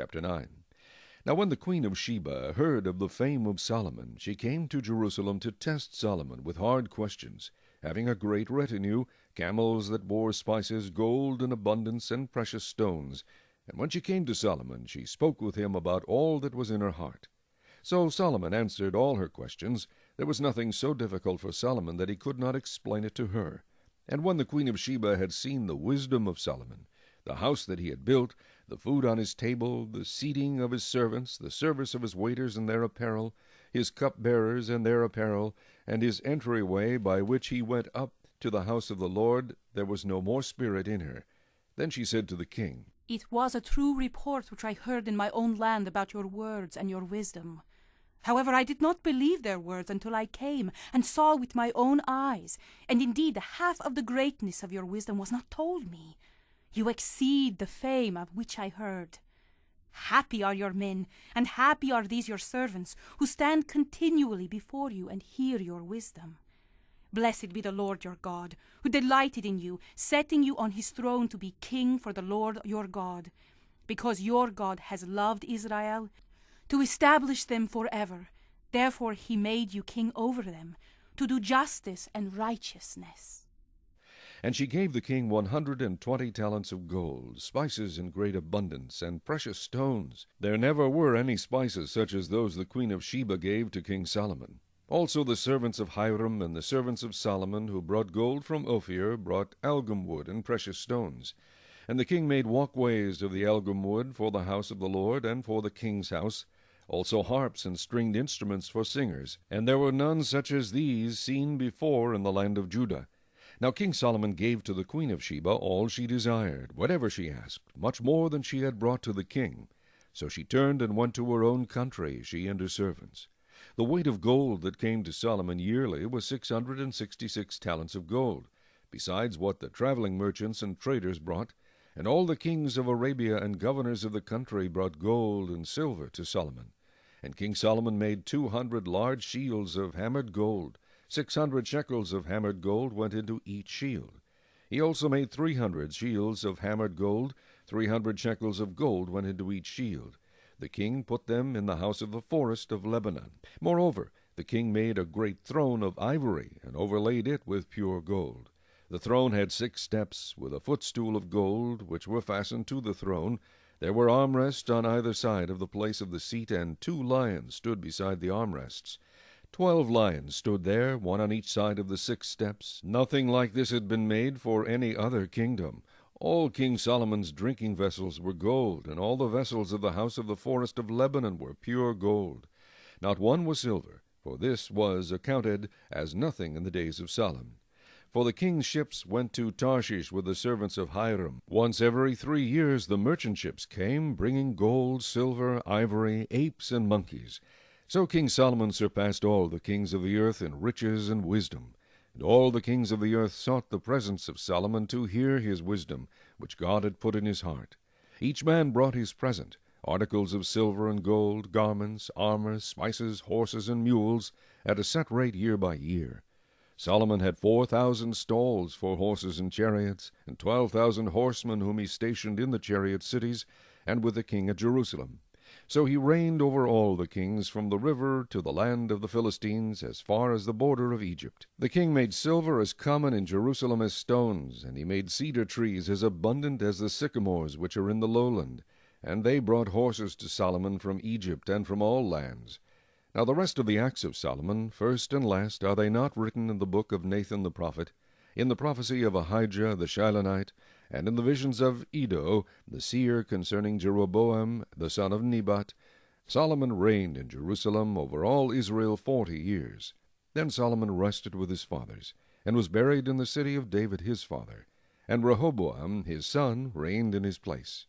Chapter 9. Now when the queen of Sheba heard of the fame of Solomon, she came to Jerusalem to test Solomon with hard questions, having a great retinue, camels that bore spices, gold in abundance, and precious stones. And when she came to Solomon, she spoke with him about all that was in her heart. So Solomon answered all her questions. There was nothing so difficult for Solomon that he could not explain it to her. And when the queen of Sheba had seen the wisdom of Solomon, the house that he had built, the food on his table, the seating of his servants, the service of his waiters and their apparel, his cupbearers and their apparel, and his entryway by which he went up to the house of the Lord, there was no more spirit in her. Then she said to the king, "It was a true report which I heard in my own land about your words and your wisdom. However, I did not believe their words until I came and saw with my own eyes, and indeed half of the greatness of your wisdom was not told me. You exceed the fame of which I heard. Happy are your men, and happy are these your servants, who stand continually before you and hear your wisdom. Blessed be the Lord your God, who delighted in you, setting you on his throne to be king for the Lord your God, because your God has loved Israel, to establish them forever. Therefore he made you king over them, to do justice and righteousness." And she gave the king 120 talents of gold, spices in great abundance, and precious stones. There never were any spices such as those the queen of Sheba gave to King Solomon. Also the servants of Hiram and the servants of Solomon, who brought gold from Ophir, brought algum wood and precious stones. And the king made walkways of the algum wood for the house of the Lord and for the king's house, also harps and stringed instruments for singers. And there were none such as these seen before in the land of Judah. Now King Solomon gave to the queen of Sheba all she desired, whatever she asked, much more than she had brought to the king. So she turned and went to her own country, she and her servants. The weight of gold that came to Solomon yearly was 666 talents of gold, besides what the traveling merchants and traders brought. And all the kings of Arabia and governors of the country brought gold and silver to Solomon. And King Solomon made 200 large shields of hammered gold. 600 shekels of hammered gold went into each shield. He also made 300 shields of hammered gold. 300 shekels of gold went into each shield. The king put them in the house of the forest of Lebanon. Moreover, the king made a great throne of ivory, and overlaid it with pure gold. The throne had 6 steps, with a footstool of gold, which were fastened to the throne. There were armrests on either side of the place of the seat, and 2 lions stood beside the armrests. 12 lions stood there, one on each side of the 6 steps. Nothing like this had been made for any other kingdom. All King Solomon's drinking vessels were gold, and all the vessels of the house of the forest of Lebanon were pure gold. Not one was silver, for this was accounted as nothing in the days of Solomon. For the king's ships went to Tarshish with the servants of Hiram. Once every 3 years the merchant ships came, bringing gold, silver, ivory, apes, and monkeys. So King Solomon surpassed all the kings of the earth in riches and wisdom. And all the kings of the earth sought the presence of Solomon to hear his wisdom, which God had put in his heart. Each man brought his present, articles of silver and gold, garments, armor, spices, horses, and mules, at a set rate year by year. Solomon had 4,000 stalls for horses and chariots, and 12,000 horsemen whom he stationed in the chariot cities, and with the king at Jerusalem. So he reigned over all the kings from the river to the land of the Philistines, as far as the border of Egypt. The king made silver as common in Jerusalem as stones, and he made cedar trees as abundant as the sycamores which are in the lowland. And they brought horses to Solomon from Egypt and from all lands. Now the rest of the acts of Solomon, first and last, are they not written in the book of Nathan the prophet, in the prophecy of Ahijah the Shilonite, and in the visions of Iddo the seer concerning Jeroboam the son of Nebat? Solomon reigned in Jerusalem over all Israel 40 years. Then Solomon rested with his fathers, and was buried in the city of David his father. And Rehoboam his son reigned in his place.